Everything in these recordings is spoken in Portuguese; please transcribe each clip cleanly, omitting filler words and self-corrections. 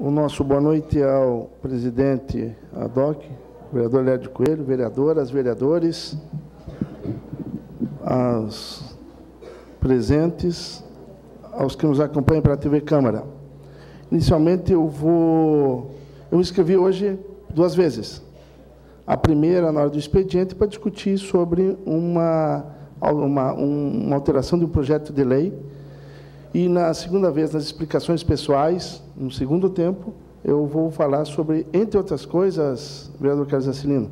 o nosso boa noite ao presidente ADOC, vereador Lédio Coelho, vereadoras, vereadores, aos presentes, aos que nos acompanham pela TV Câmara. Inicialmente, eu escrevi hoje 2 vezes. A primeira, na hora do expediente, para discutir sobre uma alteração de um projeto de lei. E, na segunda vez, nas explicações pessoais, no segundo tempo, eu vou falar sobre, entre outras coisas, vereador Carlos Acilino,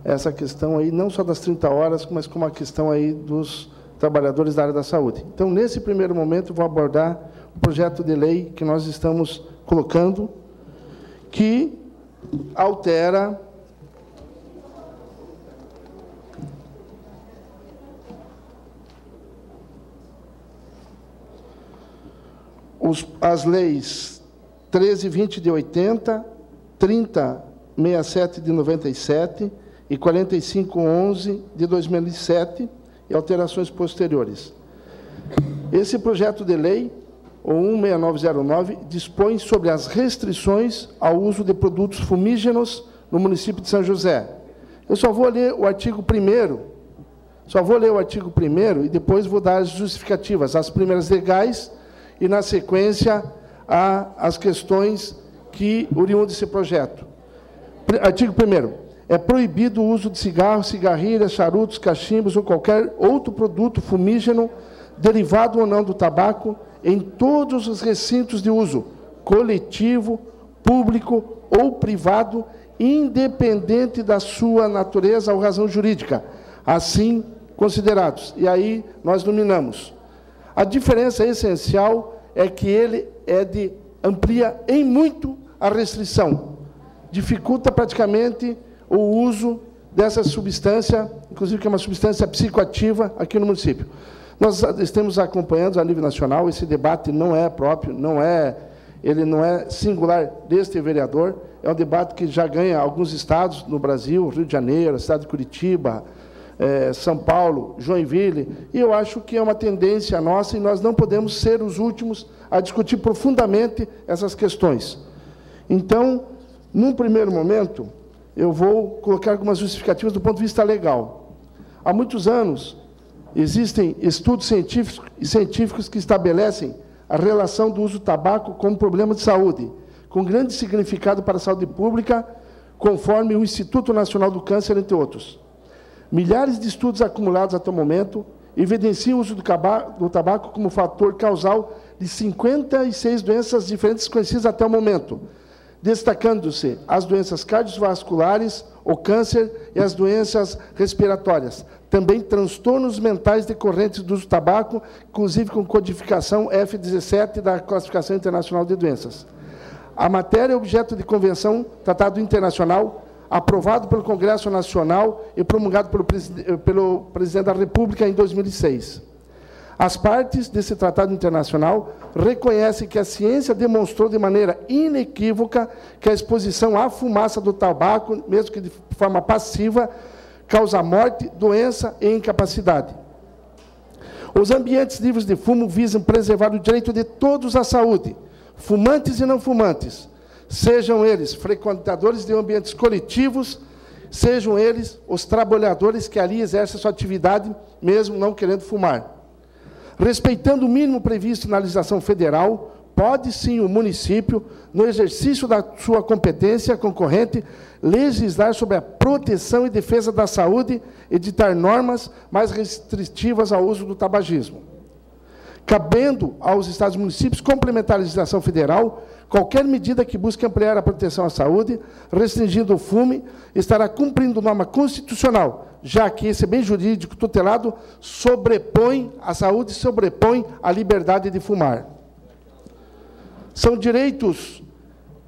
essa questão aí, não só das 30 horas, mas como a questão aí dos trabalhadores da área da saúde. Então, nesse primeiro momento, vou abordar o projeto de lei que nós estamos colocando, que altera as leis 1320 de 80, 3067 de 97 e 4511 de 2007 e alterações posteriores. Esse projeto de lei, o 16909, dispõe sobre as restrições ao uso de produtos fumígenos no município de São José. Eu só vou ler o artigo 1º, e depois vou dar as justificativas, as primeiras legais, e, na sequência, as questões que oriundam desse projeto. Artigo 1º. É proibido o uso de cigarros, cigarrilhas, charutos, cachimbos ou qualquer outro produto fumígeno, derivado ou não do tabaco, em todos os recintos de uso coletivo, público ou privado, independente da sua natureza ou razão jurídica, assim considerados. E aí nós nominamos. A diferença essencial é que ele amplia em muito a restrição, dificulta praticamente o uso dessa substância, inclusive que é uma substância psicoativa aqui no município. Nós estamos acompanhando a nível nacional, esse debate não é próprio, ele não é singular deste vereador, é um debate que já ganha alguns estados no Brasil, Rio de Janeiro, a cidade de Curitiba, São Paulo, Joinville, e eu acho que é uma tendência nossa e nós não podemos ser os últimos a discutir profundamente essas questões. Então, num primeiro momento, eu vou colocar algumas justificativas do ponto de vista legal. Há muitos anos, existem estudos científicos que estabelecem a relação do uso do tabaco como problema de saúde, com grande significado para a saúde pública, conforme o Instituto Nacional do Câncer, entre outros. Milhares de estudos acumulados até o momento evidenciam o uso do tabaco como fator causal de 56 doenças diferentes conhecidas até o momento, destacando-se as doenças cardiovasculares, o câncer e as doenças respiratórias. Também transtornos mentais decorrentes do uso do tabaco, inclusive com codificação F17 da Classificação Internacional de Doenças. A matéria é objeto de convenção, tratado internacional, aprovado pelo Congresso Nacional e promulgado pelo Presidente da República em 2006. As partes desse tratado internacional reconhecem que a ciência demonstrou de maneira inequívoca que a exposição à fumaça do tabaco, mesmo que de forma passiva, causa morte, doença e incapacidade. Os ambientes livres de fumo visam preservar o direito de todos à saúde, fumantes e não fumantes, sejam eles frequentadores de ambientes coletivos, sejam eles os trabalhadores que ali exercem a sua atividade, mesmo não querendo fumar. Respeitando o mínimo previsto na legislação federal, pode sim o município, no exercício da sua competência concorrente, legislar sobre a proteção e defesa da saúde e editar normas mais restritivas ao uso do tabagismo. Cabendo aos estados e municípios complementar a legislação federal, qualquer medida que busque ampliar a proteção à saúde, restringindo o fume, estará cumprindo norma constitucional, já que esse bem jurídico tutelado sobrepõe a saúde, sobrepõe a liberdade de fumar. São direitos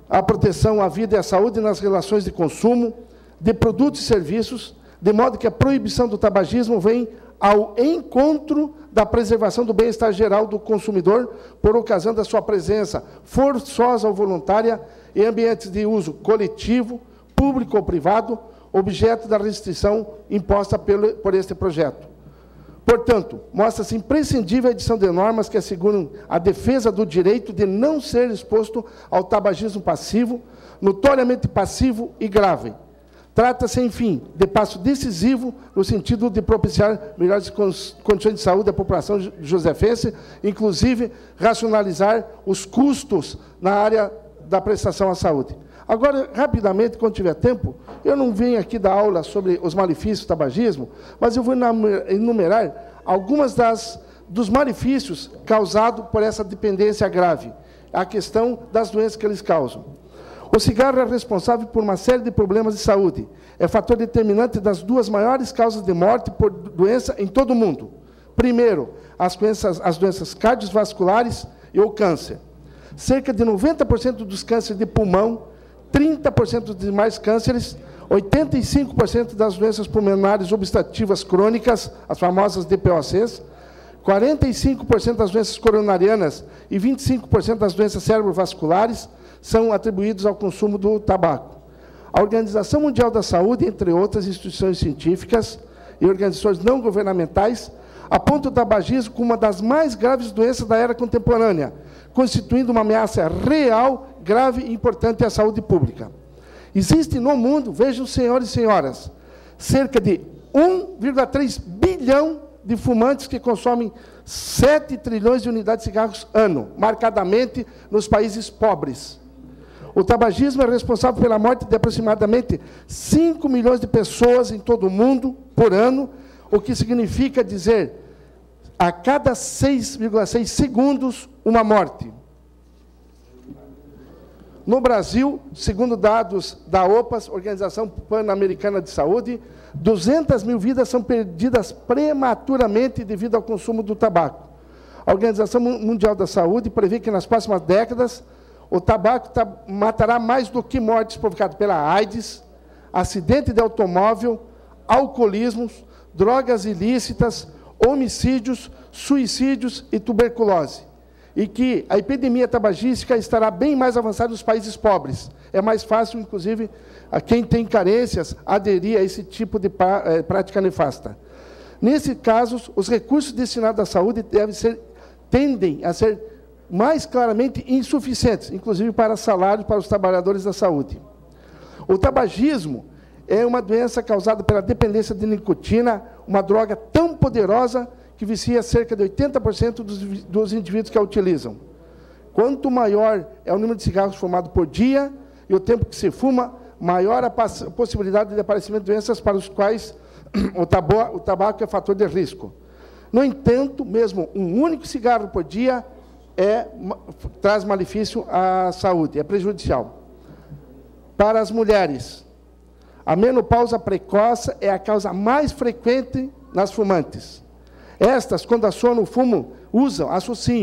à proteção à vida e à saúde nas relações de consumo de produtos e serviços, de modo que a proibição do tabagismo vem ao encontro da preservação do bem-estar geral do consumidor, por ocasião da sua presença forçosa ou voluntária em ambientes de uso coletivo, público ou privado, objeto da restrição imposta por este projeto. Portanto, mostra-se imprescindível a edição de normas que asseguram a defesa do direito de não ser exposto ao tabagismo passivo, notoriamente passivo e grave. Trata-se, enfim, de passo decisivo no sentido de propiciar melhores condições de saúde à população josefense, inclusive racionalizar os custos na área da prestação à saúde. Agora, rapidamente, quando tiver tempo, eu não venho aqui dar aula sobre os malefícios do tabagismo, mas eu vou enumerar algumas dos malefícios causados por essa dependência grave, a questão das doenças que eles causam. O cigarro é responsável por uma série de problemas de saúde. É fator determinante das duas maiores causas de morte por doença em todo o mundo. Primeiro, as doenças cardiovasculares e o câncer. Cerca de 90% dos cânceres de pulmão, 30% dos demais cânceres, 85% das doenças pulmonares obstrutivas crônicas, as famosas DPOCs, 45% das doenças coronarianas e 25% das doenças cerebrovasculares são atribuídos ao consumo do tabaco. A Organização Mundial da Saúde, entre outras instituições científicas e organizações não governamentais, aponta o tabagismo como uma das mais graves doenças da era contemporânea, constituindo uma ameaça real, grave e importante à saúde pública. Existe no mundo, vejam, senhores e senhoras, cerca de 1,3 bilhão de fumantes que consomem 7 trilhões de unidades de cigarros ano, marcadamente nos países pobres. O tabagismo é responsável pela morte de aproximadamente 5 milhões de pessoas em todo o mundo por ano, o que significa dizer, a cada 6,6 segundos, uma morte. No Brasil, segundo dados da OPAS, Organização Pan-Americana de Saúde, 200 mil vidas são perdidas prematuramente devido ao consumo do tabaco. A Organização Mundial da Saúde prevê que nas próximas décadas o tabaco matará mais do que mortes provocadas pela AIDS, acidente de automóvel, alcoolismos, drogas ilícitas, homicídios, suicídios e tuberculose. E que a epidemia tabagística estará bem mais avançada nos países pobres. É mais fácil, inclusive, a quem tem carências, aderir a esse tipo de prática nefasta. Nesses casos, os recursos destinados à saúde tendem a ser mais claramente insuficientes, inclusive para salários para os trabalhadores da saúde. O tabagismo é uma doença causada pela dependência de nicotina, uma droga tão poderosa que vicia cerca de 80% dos indivíduos que a utilizam. Quanto maior é o número de cigarros fumados por dia e o tempo que se fuma, maior a possibilidade de aparecimento de doenças para os quais o tabaco é fator de risco. No entanto, mesmo um único cigarro por dia traz malefício à saúde, é prejudicial. Para as mulheres, a menopausa precoce é a causa mais frequente nas fumantes. Estas, quando associam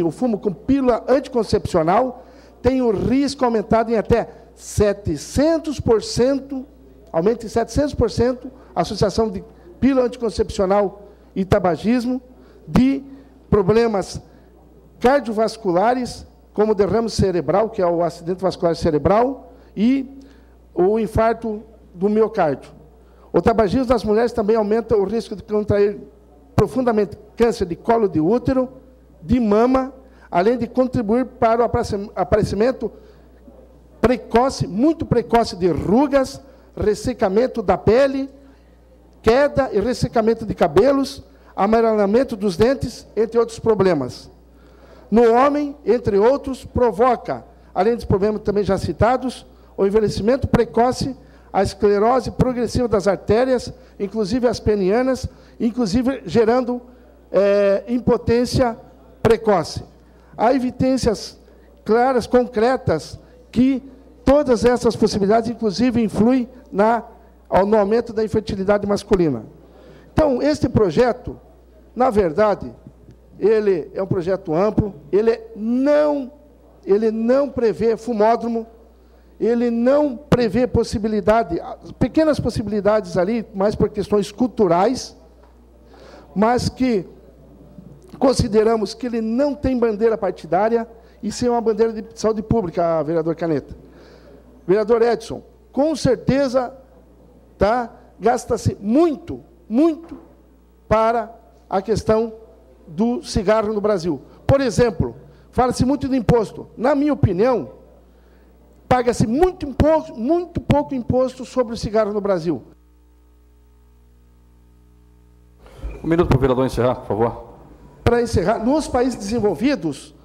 o fumo com pílula anticoncepcional, têm o risco aumentado em até 700%, aumenta em 700% a associação de pílula anticoncepcional e tabagismo, de problemas cardiovasculares, como derrame cerebral, que é o acidente vascular cerebral, e o infarto do miocárdio. O tabagismo das mulheres também aumenta o risco de contrair profundamente câncer de colo de útero, de mama, além de contribuir para o aparecimento precoce, muito precoce de rugas, ressecamento da pele, queda e ressecamento de cabelos, amarelamento dos dentes, entre outros problemas. No homem, entre outros, provoca, além dos problemas também já citados, o envelhecimento precoce, a esclerose progressiva das artérias, inclusive as penianas, inclusive gerando impotência precoce. Há evidências claras, concretas, que todas essas possibilidades, inclusive, influem no aumento da infertilidade masculina. Então, este projeto, na verdade, ele é um projeto amplo, ele não prevê fumódromo, ele não prevê pequenas possibilidades ali, mais por questões culturais, mas que consideramos que ele não tem bandeira partidária, e sim uma bandeira de saúde pública, vereador Caneta. Vereador Edson, com certeza gasta-se muito, muito para a questão do cigarro no Brasil. Por exemplo, fala-se muito do imposto. Na minha opinião, paga-se muito pouco imposto sobre o cigarro no Brasil. Um minuto para o vereador encerrar, por favor. Para encerrar, nos países desenvolvidos,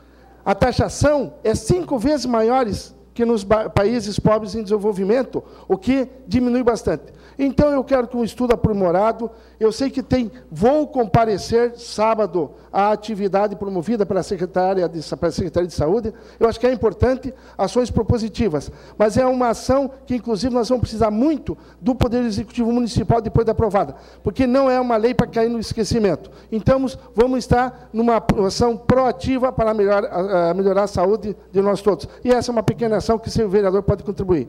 a taxação é 5 vezes maior que nos países pobres em desenvolvimento, o que diminui bastante. Então, eu quero que um estudo aprimorado, eu sei que vou comparecer sábado à atividade promovida pela Secretaria de Saúde, eu acho que é importante ações propositivas, mas é uma ação que, inclusive, nós vamos precisar muito do Poder Executivo Municipal depois de aprovada, porque não é uma lei para cair no esquecimento. Então, vamos estar numa ação proativa para melhorar a saúde de nós todos. E essa é uma pequena ação que o seu vereador pode contribuir.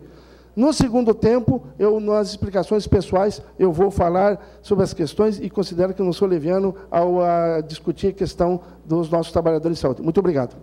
No segundo tempo, nas explicações pessoais, eu vou falar sobre as questões e considero que não sou leviano ao discutir a questão dos nossos trabalhadores de saúde. Muito obrigado.